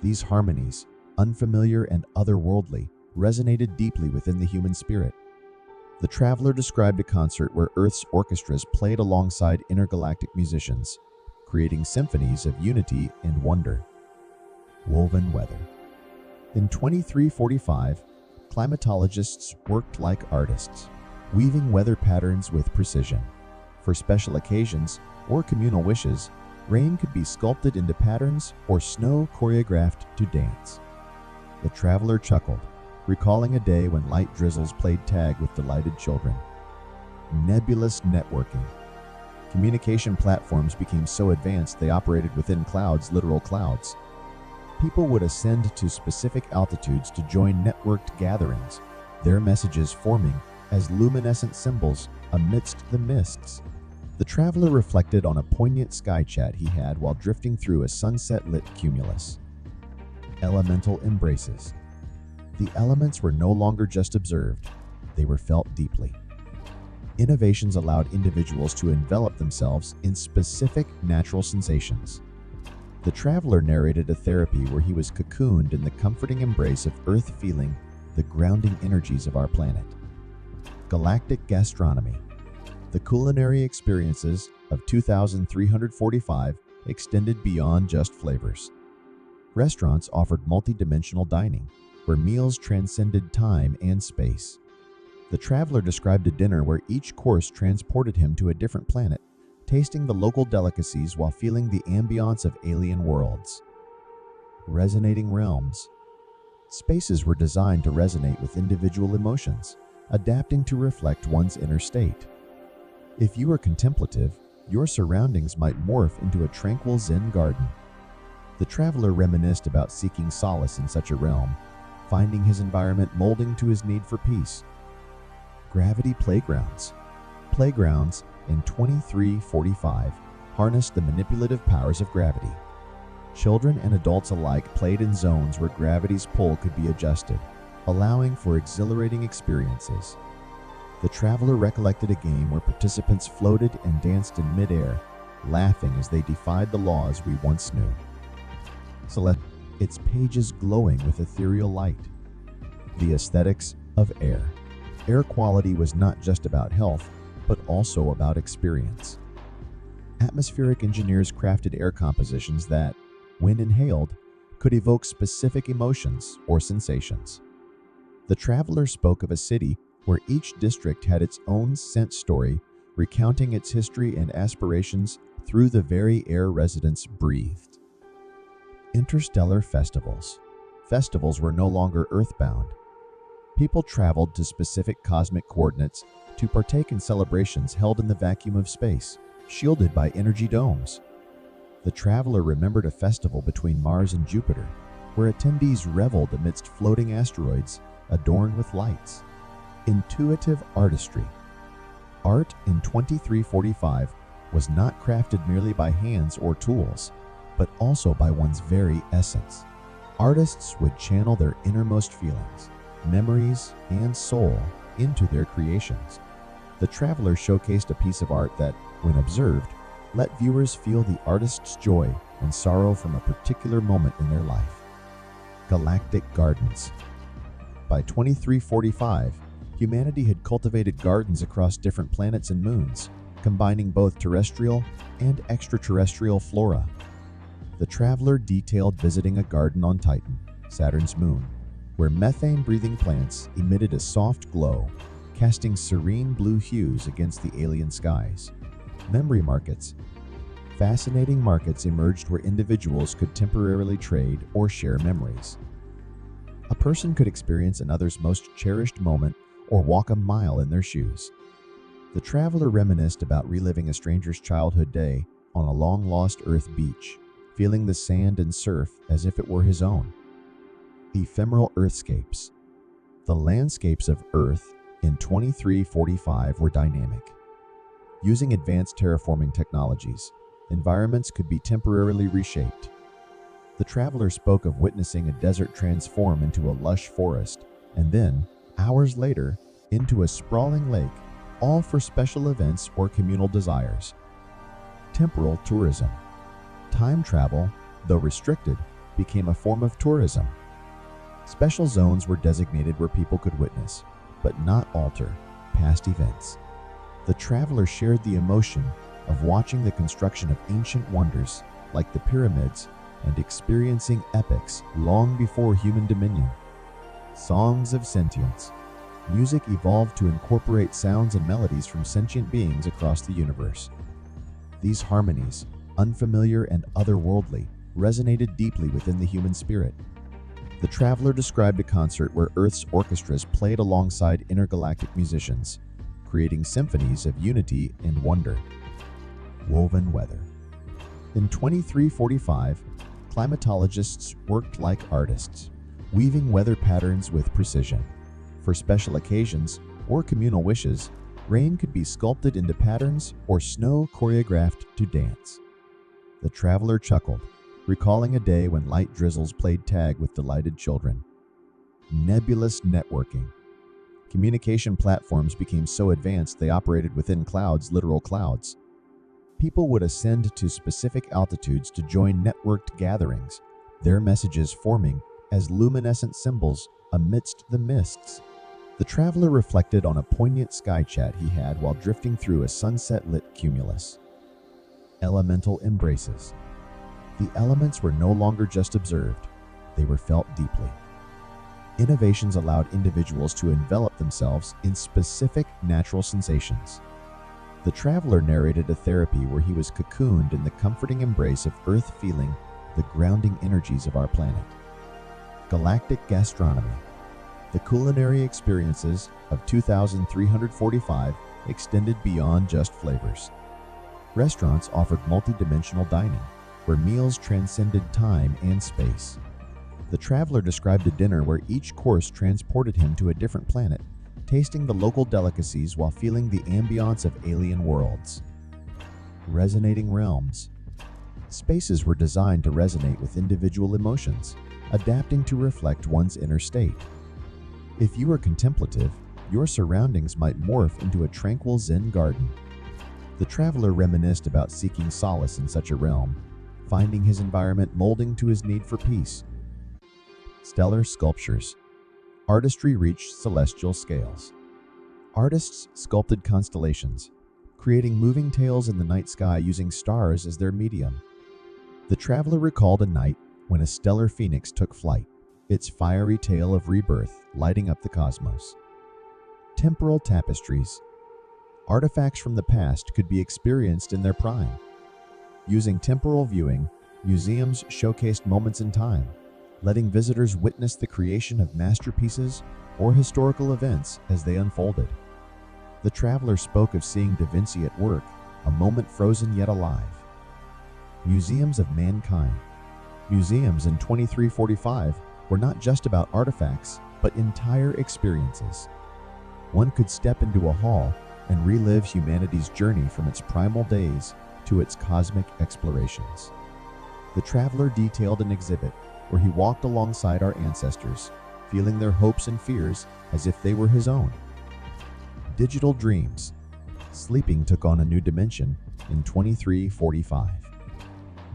Speaker 1: These harmonies, unfamiliar and otherworldly, resonated deeply within the human spirit. The traveler described a concert where Earth's orchestras played alongside intergalactic musicians, creating symphonies of unity and wonder. Woven weather. In 2345, climatologists worked like artists, weaving weather patterns with precision. For special occasions or communal wishes, rain could be sculpted into patterns or snow choreographed to dance. The traveler chuckled, recalling a day when light drizzles played tag with delighted children. Nebulous networking. Communication platforms became so advanced they operated within clouds, literal clouds. People would ascend to specific altitudes to join networked gatherings, their messages forming as luminescent symbols amidst the mists. The traveler reflected on a poignant sky chat he had while drifting through a sunset-lit cumulus. Elemental embraces. The elements were no longer just observed, they were felt deeply. Innovations allowed individuals to envelop themselves in specific natural sensations. The traveler narrated a therapy where he was cocooned in the comforting embrace of Earth, feeling the grounding energies of our planet. Galactic gastronomy. The culinary experiences of 2345 extended beyond just flavors. Restaurants offered multidimensional dining, where meals transcended time and space. The traveler described a dinner where each course transported him to a different planet, tasting the local delicacies while feeling the ambiance of alien worlds. Resonating realms. Spaces were designed to resonate with individual emotions, adapting to reflect one's inner state. If you were contemplative, your surroundings might morph into a tranquil Zen garden. The traveler reminisced about seeking solace in such a realm, finding his environment molding to his need for peace. Gravity playgrounds. Playgrounds in 2345 harnessed the manipulative powers of gravity. Children and adults alike played in zones where gravity's pull could be adjusted, allowing for exhilarating experiences. The traveler recollected a game where participants floated and danced in midair, laughing as they defied the laws we once knew. Select its pages glowing with ethereal light. The aesthetics of air. Air quality was not just about health, but also about experience. Atmospheric engineers crafted air compositions that, when inhaled, could evoke specific emotions or sensations. The traveler spoke of a city where each district had its own scent story, recounting its history and aspirations through the very air residents breathed. Interstellar festivals. Festivals were no longer earthbound. People traveled to specific cosmic coordinates to partake in celebrations held in the vacuum of space, shielded by energy domes. The traveler remembered a festival between Mars and Jupiter, where attendees reveled amidst floating asteroids adorned with lights. Intuitive artistry. Art in 2345 was not crafted merely by hands or tools, but also by one's very essence. Artists would channel their innermost feelings, memories, and soul into their creations. The traveler showcased a piece of art that, when observed, let viewers feel the artist's joy and sorrow from a particular moment in their life. Galactic gardens. By 2345, humanity had cultivated gardens across different planets and moons, combining both terrestrial and extraterrestrial flora. The traveler detailed visiting a garden on Titan, Saturn's moon, where methane-breathing plants emitted a soft glow, casting serene blue hues against the alien skies. Memory markets. Fascinating markets emerged where individuals could temporarily trade or share memories. A person could experience another's most cherished moment or walk a mile in their shoes. The traveler reminisced about reliving a stranger's childhood day on a long-lost Earth beach, feeling the sand and surf as if it were his own. Ephemeral earthscapes. The landscapes of Earth in 2345 were dynamic. Using advanced terraforming technologies, environments could be temporarily reshaped. The traveler spoke of witnessing a desert transform into a lush forest, and then, hours later, into a sprawling lake, all for special events or communal desires. Temporal tourism. Time travel, though restricted, became a form of tourism. Special zones were designated where people could witness, but not alter, past events. The traveler shared the emotion of watching the construction of ancient wonders like the pyramids and experiencing epics long before human dominion. Songs of sentience. Music evolved to incorporate sounds and melodies from sentient beings across the universe. These harmonies, unfamiliar and otherworldly, resonated deeply within the human spirit. The traveler described a concert where Earth's orchestras played alongside intergalactic musicians, creating symphonies of unity and wonder. Woven weather. In 2345, climatologists worked like artists, weaving weather patterns with precision. For special occasions or communal wishes, rain could be sculpted into patterns or snow choreographed to dance. The traveler chuckled, recalling a day when light drizzles played tag with delighted children. Nebulous networking. Communication platforms became so advanced they operated within clouds, literal clouds. People would ascend to specific altitudes to join networked gatherings, their messages forming as luminescent symbols amidst the mists. The traveler reflected on a poignant sky chat he had while drifting through a sunset-lit cumulus. Elemental embraces. The elements were no longer just observed, they were felt deeply. Innovations allowed individuals to envelop themselves in specific natural sensations. The traveler narrated a therapy where he was cocooned in the comforting embrace of Earth, feeling the grounding energies of our planet. Galactic gastronomy. The culinary experiences of 2345 extended beyond just flavors. Restaurants offered multidimensional dining, where meals transcended time and space. The traveler described a dinner where each course transported him to a different planet, tasting the local delicacies while feeling the ambiance of alien worlds. Resonating realms. Spaces were designed to resonate with individual emotions, adapting to reflect one's inner state. If you are contemplative, your surroundings might morph into a tranquil Zen garden. The traveler reminisced about seeking solace in such a realm, finding his environment molding to his need for peace. Stellar sculptures. Artistry reached celestial scales. Artists sculpted constellations, creating moving tales in the night sky using stars as their medium. The traveler recalled a night when a stellar phoenix took flight, its fiery tale of rebirth lighting up the cosmos. Temporal tapestries. Artifacts from the past could be experienced in their prime. Using temporal viewing, museums showcased moments in time, letting visitors witness the creation of masterpieces or historical events as they unfolded. The traveler spoke of seeing Da Vinci at work, a moment frozen yet alive. Museums of mankind. Museums in 2345 were not just about artifacts, but entire experiences. One could step into a hall and relive humanity's journey from its primal days to its cosmic explorations. The traveler detailed an exhibit where he walked alongside our ancestors, feeling their hopes and fears as if they were his own. Digital dreams. Sleeping took on a new dimension in 2345.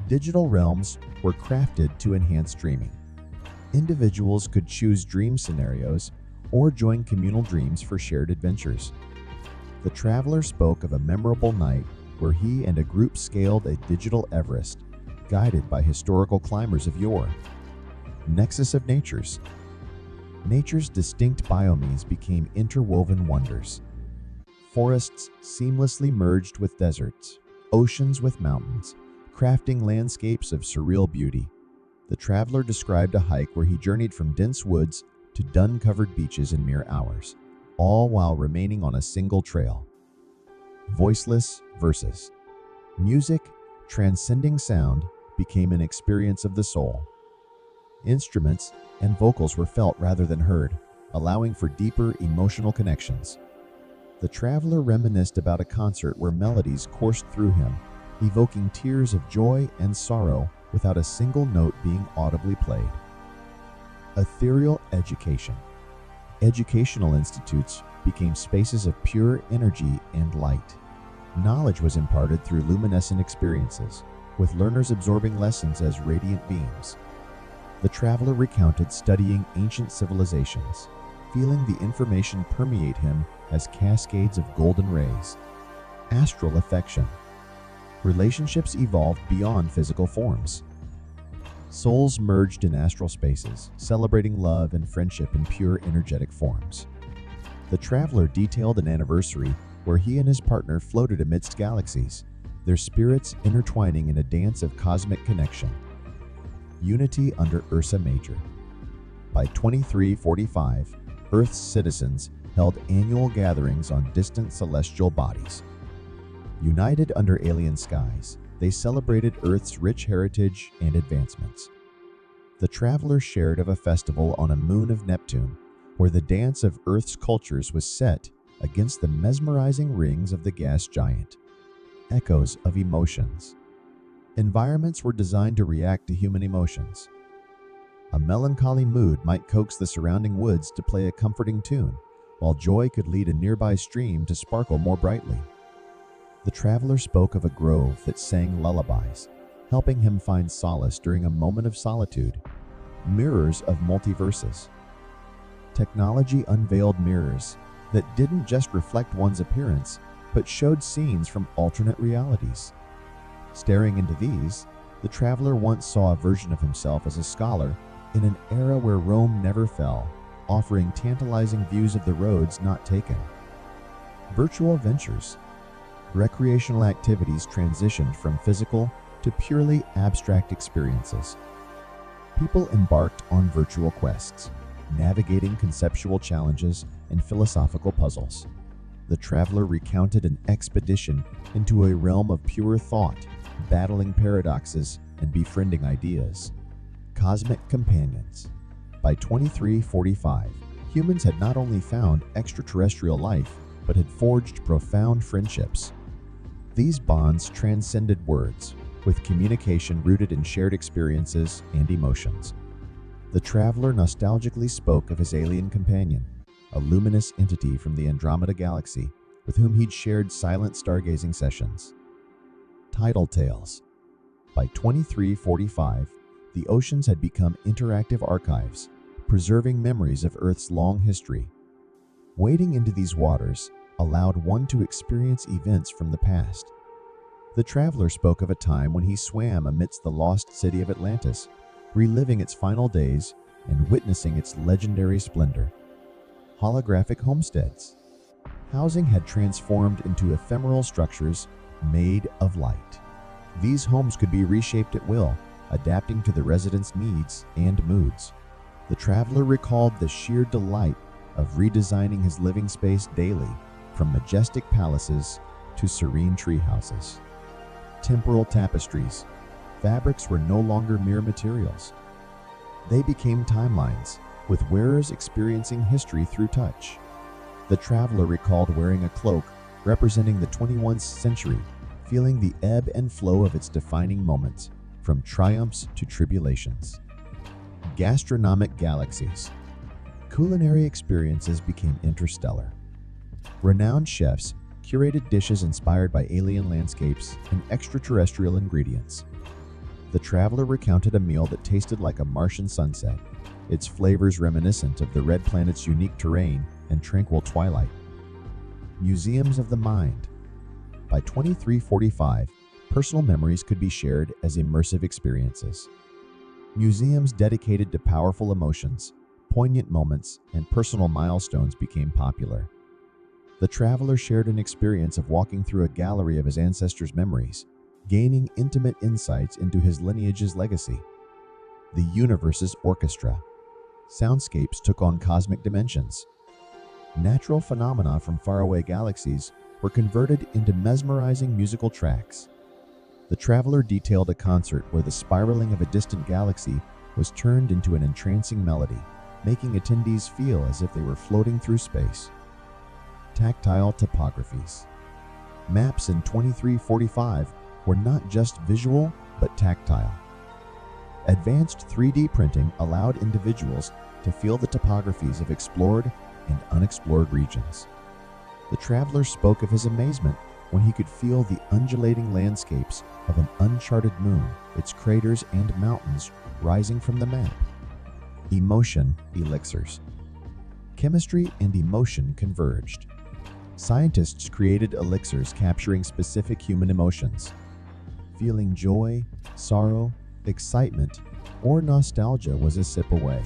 Speaker 1: Digital realms were crafted to enhance dreaming. Individuals could choose dream scenarios or join communal dreams for shared adventures. The traveler spoke of a memorable night where he and a group scaled a digital Everest, guided by historical climbers of yore. Nexus of natures. Nature's distinct biomes became interwoven wonders. Forests seamlessly merged with deserts, oceans with mountains, crafting landscapes of surreal beauty. The traveler described a hike where he journeyed from dense woods to dun-covered beaches in mere hours, all while remaining on a single trail. Voiceless verses. Music, transcending sound, became an experience of the soul. Instruments and vocals were felt rather than heard, allowing for deeper emotional connections. The traveler reminisced about a concert where melodies coursed through him, evoking tears of joy and sorrow without a single note being audibly played. Ethereal education. Educational institutes became spaces of pure energy and light. Knowledge was imparted through luminescent experiences, with learners absorbing lessons as radiant beams. The traveler recounted studying ancient civilizations, feeling the information permeate him as cascades of golden rays. Astral affection. Relationships evolved beyond physical forms. Souls merged in astral spaces, celebrating love and friendship in pure energetic forms. The traveler detailed an anniversary where he and his partner floated amidst galaxies, their spirits intertwining in a dance of cosmic connection. Unity under Ursa Major. By 2345, Earth's citizens held annual gatherings on distant celestial bodies. United under alien skies, they celebrated Earth's rich heritage and advancements. The traveler shared of a festival on a moon of Neptune, where the dance of Earth's cultures was set against the mesmerizing rings of the gas giant. Echoes of emotions. Environments were designed to react to human emotions. A melancholy mood might coax the surrounding woods to play a comforting tune, while joy could lead a nearby stream to sparkle more brightly. The traveler spoke of a grove that sang lullabies, helping him find solace during a moment of solitude. Mirrors of multiverses. Technology unveiled mirrors that didn't just reflect one's appearance, but showed scenes from alternate realities. Staring into these, the traveler once saw a version of himself as a scholar in an era where Rome never fell, offering tantalizing views of the roads not taken. Virtual ventures. Recreational activities transitioned from physical to purely abstract experiences. People embarked on virtual quests, navigating conceptual challenges and philosophical puzzles. The traveler recounted an expedition into a realm of pure thought, battling paradoxes and befriending ideas. Cosmic companions. By 2345, humans had not only found extraterrestrial life, but had forged profound friendships. These bonds transcended words, with communication rooted in shared experiences and emotions. The traveler nostalgically spoke of his alien companion, a luminous entity from the Andromeda Galaxy with whom he'd shared silent stargazing sessions. Tidal tales. By 2345, the oceans had become interactive archives, preserving memories of Earth's long history. Wading into these waters allowed one to experience events from the past. The traveler spoke of a time when he swam amidst the lost city of Atlantis, reliving its final days and witnessing its legendary splendor. Holographic homesteads. Housing had transformed into ephemeral structures made of light. These homes could be reshaped at will, adapting to the residents' needs and moods. The traveler recalled the sheer delight of redesigning his living space daily, from majestic palaces to serene treehouses. Temporal tapestries. Fabrics were no longer mere materials. They became timelines, with wearers experiencing history through touch. The traveler recalled wearing a cloak representing the 21st century, feeling the ebb and flow of its defining moments, from triumphs to tribulations. Gastronomic galaxies. Culinary experiences became interstellar. Renowned chefs curated dishes inspired by alien landscapes and extraterrestrial ingredients. The traveler recounted a meal that tasted like a Martian sunset, its flavors reminiscent of the red planet's unique terrain and tranquil twilight. Museums of the mind. By 2345, personal memories could be shared as immersive experiences. Museums dedicated to powerful emotions, poignant moments, and personal milestones became popular. The traveler shared an experience of walking through a gallery of his ancestors' memories, gaining intimate insights into his lineage's legacy. The universe's orchestra. Soundscapes took on cosmic dimensions. Natural phenomena from faraway galaxies were converted into mesmerizing musical tracks. The traveler detailed a concert where the spiraling of a distant galaxy was turned into an entrancing melody, making attendees feel as if they were floating through space. Tactile topographies. Maps in 2345 were not just visual, but tactile. Advanced 3D printing allowed individuals to feel the topographies of explored and unexplored regions. The traveler spoke of his amazement when he could feel the undulating landscapes of an uncharted moon, its craters and mountains rising from the map. Emotion elixirs. Chemistry and emotion converged. Scientists created elixirs capturing specific human emotions. Feeling joy, sorrow, excitement, or nostalgia was a sip away.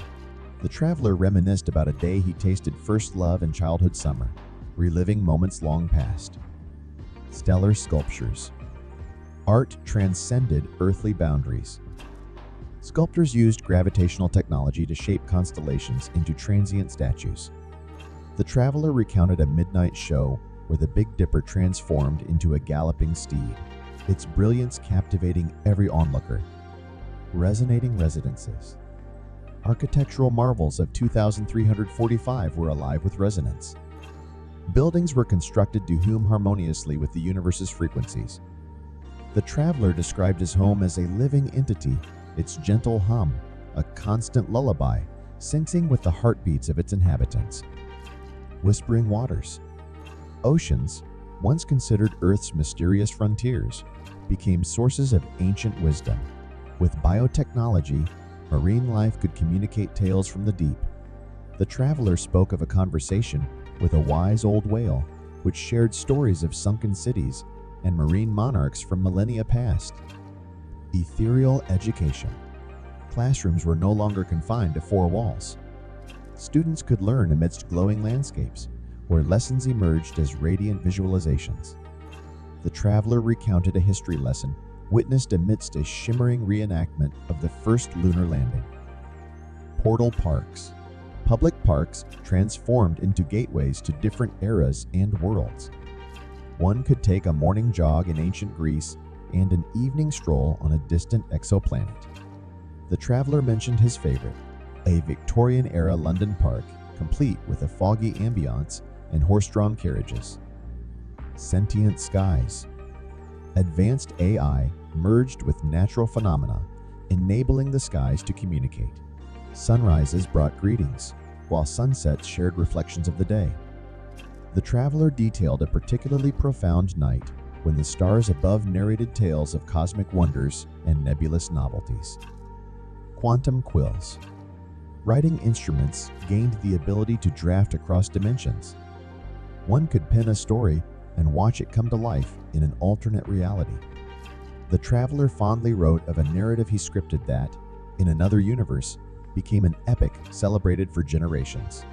Speaker 1: The traveler reminisced about a day he tasted first love and childhood summer, reliving moments long past. Stellar sculptures. Art transcended earthly boundaries. Sculptors used gravitational technology to shape constellations into transient statues. The traveler recounted a midnight show where the Big Dipper transformed into a galloping steed, its brilliance captivating every onlooker. Resonating residences. Architectural marvels of 2345 were alive with resonance. Buildings were constructed to hum harmoniously with the universe's frequencies. The traveler described his home as a living entity, its gentle hum, a constant lullaby, syncing with the heartbeats of its inhabitants. Whispering waters. Oceans, once considered Earth's mysterious frontiers, became sources of ancient wisdom. With biotechnology, marine life could communicate tales from the deep. The traveler spoke of a conversation with a wise old whale, which shared stories of sunken cities and marine monarchs from millennia past. Ethereal education. Classrooms were no longer confined to four walls. Students could learn amidst glowing landscapes, where lessons emerged as radiant visualizations. The traveler recounted a history lesson witnessed amidst a shimmering reenactment of the first lunar landing. portal parks. Public parks transformed into gateways to different eras and worlds. One could take a morning jog in ancient Greece and an evening stroll on a distant exoplanet. The traveler mentioned his favorite, a Victorian-era London park, complete with a foggy ambiance and horse-drawn carriages. Sentient skies. Advanced AI merged with natural phenomena, enabling the skies to communicate. Sunrises brought greetings, while sunsets shared reflections of the day. The traveler detailed a particularly profound night when the stars above narrated tales of cosmic wonders and nebulous novelties. Quantum quills. Writing instruments gained the ability to draft across dimensions. One could pen a story and watch it come to life in an alternate reality. The traveler fondly wrote of a narrative he scripted that, in another universe, became an epic celebrated for generations.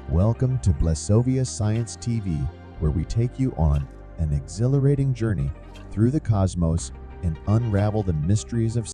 Speaker 1: Welcome to Blesovia Science TV, where we take you on an exhilarating journey through the cosmos and unravel the mysteries of